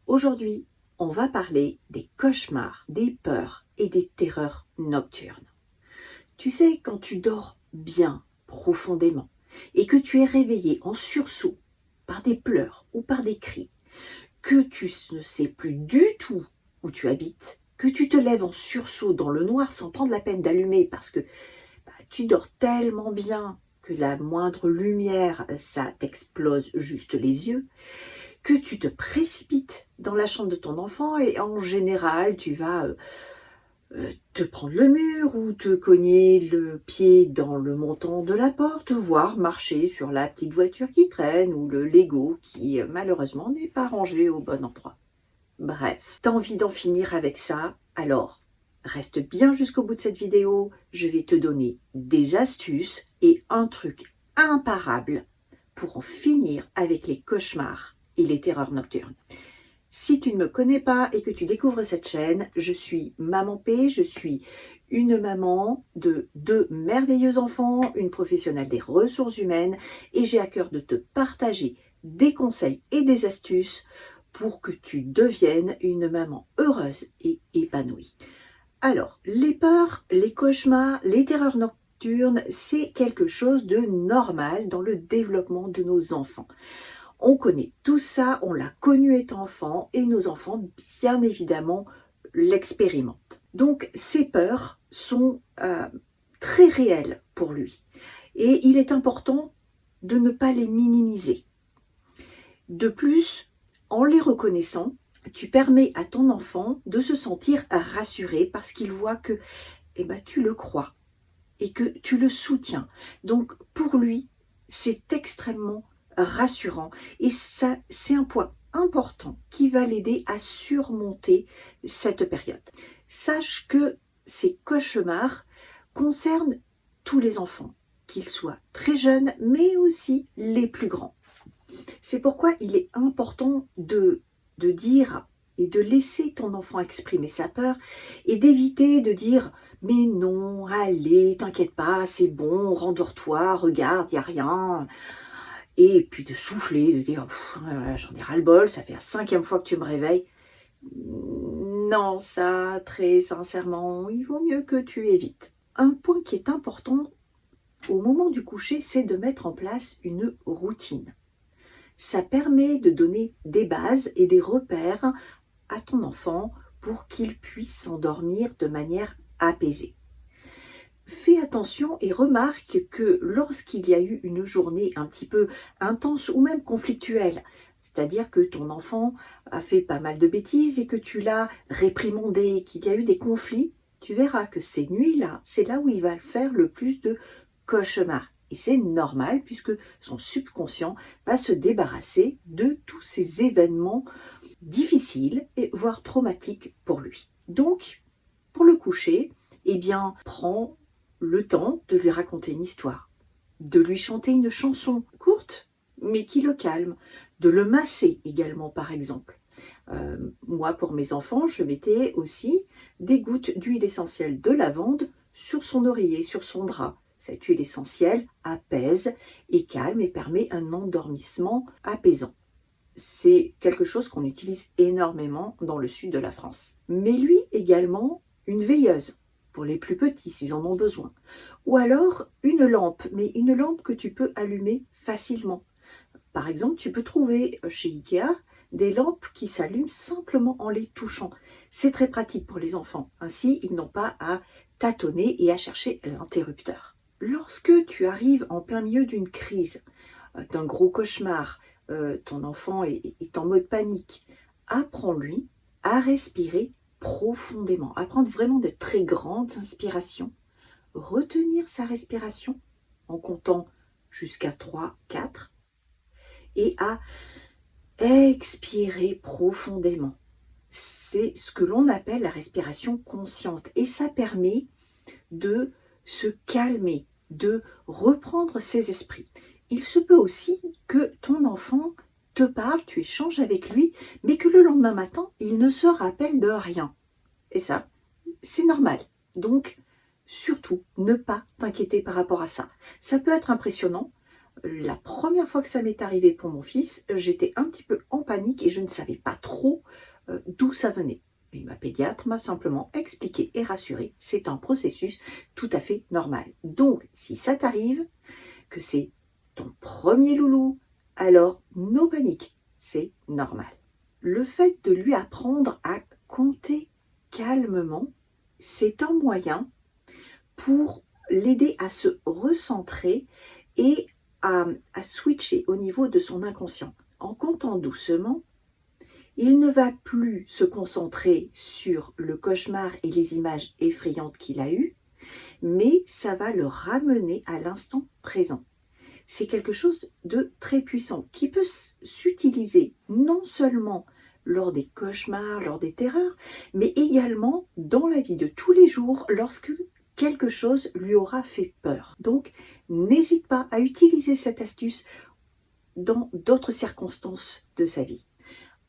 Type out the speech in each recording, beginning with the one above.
Aujourd'hui, on va parler des cauchemars, des peurs et des terreurs nocturnes. Tu sais, quand tu dors bien, profondément, et que tu es réveillé en sursaut par des pleurs ou par des cris, que tu ne sais plus du tout où tu habites, que tu te lèves en sursaut dans le noir sans prendre la peine d'allumer parce que tu dors tellement bien que la moindre lumière, ça t'explose juste les yeux, que tu te précipites dans la chambre de ton enfant et en général, tu vas te prendre le mur ou te cogner le pied dans le montant de la porte, voire marcher sur la petite voiture qui traîne ou le Lego qui malheureusement n'est pas rangé au bon endroit. Bref, t'as envie d'en finir avec ça? Alors, reste bien jusqu'au bout de cette vidéo, je vais te donner des astuces et un truc imparable pour en finir avec les cauchemars et les terreurs nocturnes. Si tu ne me connais pas et que tu découvres cette chaîne, je suis Maman P, je suis une maman de 2 merveilleux enfants, une professionnelle des ressources humaines et j'ai à cœur de te partager des conseils et des astuces pour que tu deviennes une maman heureuse et épanouie. Alors, les peurs, les cauchemars, les terreurs nocturnes, c'est quelque chose de normal dans le développement de nos enfants. On connaît tout ça, on l'a connu étant enfant et nos enfants, bien évidemment, l'expérimentent. Donc, ces peurs sont très réelles pour lui et il est important de ne pas les minimiser. De plus, en les reconnaissant, tu permets à ton enfant de se sentir rassuré parce qu'il voit que tu le crois et que tu le soutiens. Donc pour lui, c'est extrêmement rassurant et ça, c'est un point important qui va l'aider à surmonter cette période. Sache que ces cauchemars concernent tous les enfants, qu'ils soient très jeunes, mais aussi les plus grands. C'est pourquoi il est important de dire et de laisser ton enfant exprimer sa peur et d'éviter de dire « mais non, allez, t'inquiète pas, c'est bon, rendors-toi, regarde, il n'y a rien ». Et puis de souffler, de dire « j'en ai ras-le-bol, ça fait la 5e fois que tu me réveilles ». Non, ça, très sincèrement, il vaut mieux que tu évites. Un point qui est important au moment du coucher, c'est de mettre en place une routine. Ça permet de donner des bases et des repères à ton enfant pour qu'il puisse s'endormir de manière apaisée. Fais attention et remarque que lorsqu'il y a eu une journée un petit peu intense ou même conflictuelle, c'est-à-dire que ton enfant a fait pas mal de bêtises et que tu l'as réprimandé, qu'il y a eu des conflits, tu verras que ces nuits-là, c'est là où il va faire le plus de cauchemars. Et c'est normal puisque son subconscient va se débarrasser de tous ces événements difficiles et voire traumatiques pour lui. Donc, pour le coucher, prends le temps de lui raconter une histoire, de lui chanter une chanson courte mais qui le calme, de le masser également par exemple. Moi, pour mes enfants, je mettais aussi des gouttes d'huile essentielle de lavande sur son oreiller, sur son drap. Cette huile essentielle apaise et calme et permet un endormissement apaisant. C'est quelque chose qu'on utilise énormément dans le sud de la France. Mais lui également, une veilleuse pour les plus petits s'ils en ont besoin. Ou alors une lampe, mais une lampe que tu peux allumer facilement. Par exemple, tu peux trouver chez Ikea des lampes qui s'allument simplement en les touchant. C'est très pratique pour les enfants. Ainsi, ils n'ont pas à tâtonner et à chercher l'interrupteur. Lorsque tu arrives en plein milieu d'une crise, d'un gros cauchemar, ton enfant est en mode panique, apprends-lui à respirer profondément, à prendre vraiment de très grandes inspirations, retenir sa respiration en comptant jusqu'à 3, 4 et à expirer profondément. C'est ce que l'on appelle la respiration consciente et ça permet de se calmer, de reprendre ses esprits. Il se peut aussi que ton enfant te parle, tu échanges avec lui, mais que le lendemain matin, il ne se rappelle de rien. Et ça, c'est normal. Donc, surtout, ne pas t'inquiéter par rapport à ça. Ça peut être impressionnant, La première fois que ça m'est arrivé pour mon fils, j'étais un petit peu en panique et je ne savais pas trop d'où ça venait. Et ma pédiatre m'a simplement expliqué et rassuré, c'est un processus tout à fait normal. Donc, si ça t'arrive, que c'est ton premier loulou, alors no panique, c'est normal. Le fait de lui apprendre à compter calmement, c'est un moyen pour l'aider à se recentrer et à switcher au niveau de son inconscient. En comptant doucement, il ne va plus se concentrer sur le cauchemar et les images effrayantes qu'il a eues, mais ça va le ramener à l'instant présent. C'est quelque chose de très puissant qui peut s'utiliser non seulement lors des cauchemars, lors des terreurs, mais également dans la vie de tous les jours lorsque quelque chose lui aura fait peur. Donc, n'hésite pas à utiliser cette astuce dans d'autres circonstances de sa vie.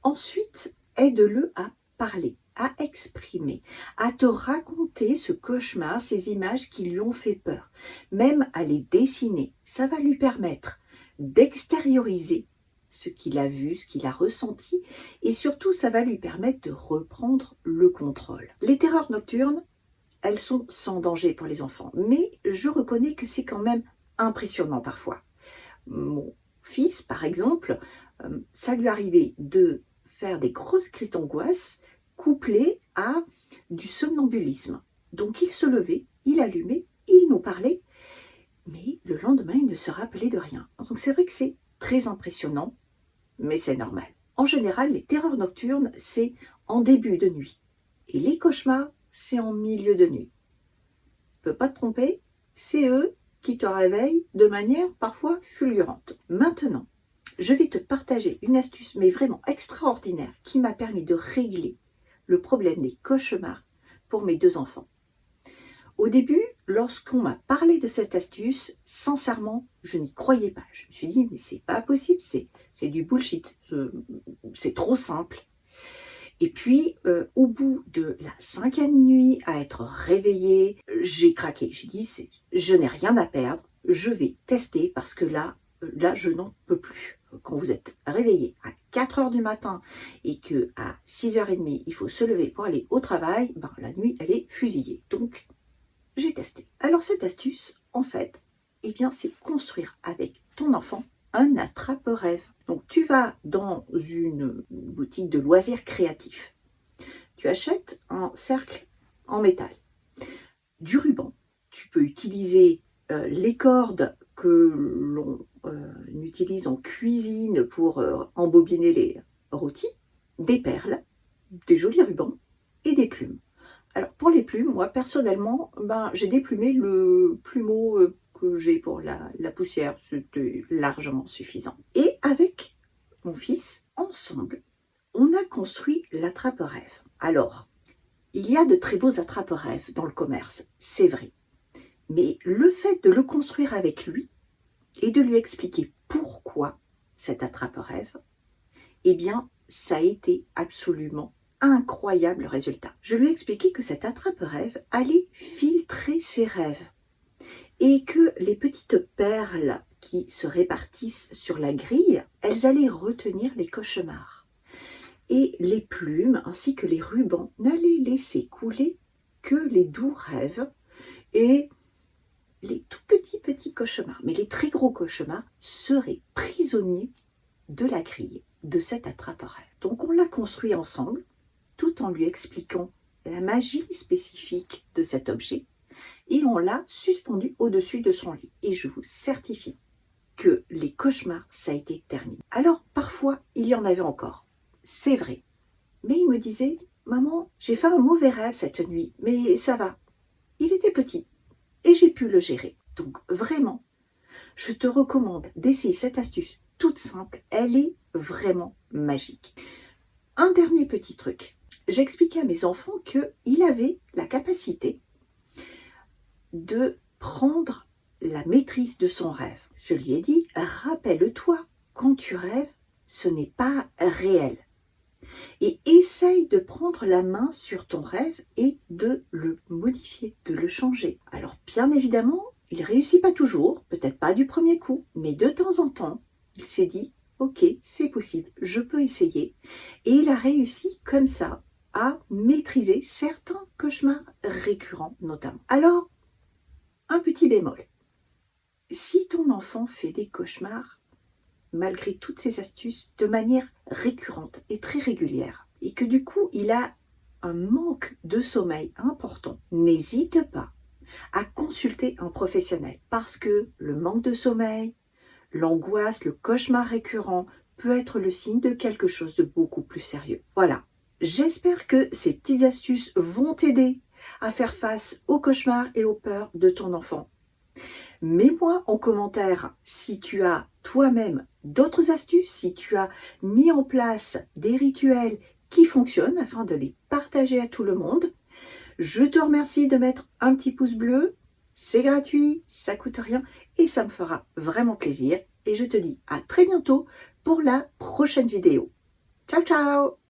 Ensuite, aide-le à parler, à exprimer, à te raconter ce cauchemar, ces images qui lui ont fait peur, même à les dessiner. Ça va lui permettre d'extérioriser ce qu'il a vu, ce qu'il a ressenti, et surtout, ça va lui permettre de reprendre le contrôle. Les terreurs nocturnes, elles sont sans danger pour les enfants, mais je reconnais que c'est quand même impressionnant parfois. Mon fils, par exemple, ça lui arrivait de faire des grosses crises d'angoisse couplées à du somnambulisme. Donc il se levait, il allumait, il nous parlait, mais le lendemain, il ne se rappelait de rien. Donc c'est vrai que c'est très impressionnant, mais c'est normal. En général, les terreurs nocturnes, c'est en début de nuit. Et les cauchemars, c'est en milieu de nuit. Tu peux pas te tromper, c'est eux qui te réveillent de manière parfois fulgurante. Maintenant, je vais te partager une astuce, mais vraiment extraordinaire, qui m'a permis de régler le problème des cauchemars pour mes 2 enfants. Au début, lorsqu'on m'a parlé de cette astuce, sincèrement, je n'y croyais pas. Je me suis dit, mais c'est pas possible, c'est du bullshit, c'est trop simple. Et puis, au bout de la 5e nuit, à être réveillée, j'ai craqué. J'ai dit, je n'ai rien à perdre, je vais tester parce que là, je n'en peux plus. Quand vous êtes réveillé à 4 heures du matin et qu'à 6h30, il faut se lever pour aller au travail, ben, la nuit, elle est fusillée. Donc, j'ai testé. Alors, cette astuce, en fait, eh bien, c'est construire avec ton enfant un attrape-rêve. Donc, tu vas dans une boutique de loisirs créatifs. Tu achètes un cercle en métal, du ruban. Tu peux utiliser les cordes que l'on utilise en cuisine pour embobiner les rôtis, des perles, des jolis rubans et des plumes. Alors, pour les plumes, moi, personnellement, j'ai déplumé le plumeau que j'ai pour la poussière. C'était largement suffisant. Et avec mon fils, ensemble, on a construit l'attrape-rêve. Alors, il y a de très beaux attrape-rêves dans le commerce, c'est vrai. Mais le fait de le construire avec lui et de lui expliquer pourquoi cet attrape-rêve, eh bien, ça a été absolument incroyable résultat. Je lui ai expliqué que cet attrape-rêve allait filtrer ses rêves et que les petites perles qui se répartissent sur la grille, elles allaient retenir les cauchemars. Et les plumes ainsi que les rubans n'allaient laisser couler que les doux rêves et les tout petits cauchemars. Mais les très gros cauchemars seraient prisonniers de la grille, de cet attrape-rêve. Donc on l'a construit ensemble, tout en lui expliquant la magie spécifique de cet objet, et on l'a suspendu au-dessus de son lit. Et je vous certifie que les cauchemars, ça a été terminé. Alors parfois, il y en avait encore, c'est vrai. Mais il me disait, maman, j'ai fait un mauvais rêve cette nuit, mais ça va. Il était petit et j'ai pu le gérer. Donc vraiment, je te recommande d'essayer cette astuce toute simple. Elle est vraiment magique. Un dernier petit truc. J'expliquais à mes enfants qu'il avait la capacité de prendre la maîtrise de son rêve. Je lui ai dit, rappelle-toi, quand tu rêves, ce n'est pas réel. Et essaye de prendre la main sur ton rêve et de le modifier, de le changer. Alors bien évidemment, Il réussit pas toujours, peut-être pas du premier coup, mais de temps en temps, il s'est dit « Ok, c'est possible, je peux essayer ». Et il a réussi comme ça à maîtriser certains cauchemars récurrents notamment. Alors, un petit bémol. Si ton enfant fait des cauchemars, malgré toutes ces astuces, de manière récurrente et très régulière, et que du coup, il a un manque de sommeil important, n'hésite pas à consulter un professionnel parce que le manque de sommeil, l'angoisse, le cauchemar récurrent peut être le signe de quelque chose de beaucoup plus sérieux. Voilà, j'espère que ces petites astuces vont t'aider à faire face aux cauchemars et aux peurs de ton enfant. Mets-moi en commentaire si tu as toi-même d'autres astuces, si tu as mis en place des rituels qui fonctionnent afin de les partager à tout le monde. Je te remercie de mettre un petit pouce bleu, c'est gratuit, ça coûte rien et ça me fera vraiment plaisir. Et je te dis à très bientôt pour la prochaine vidéo. Ciao ciao!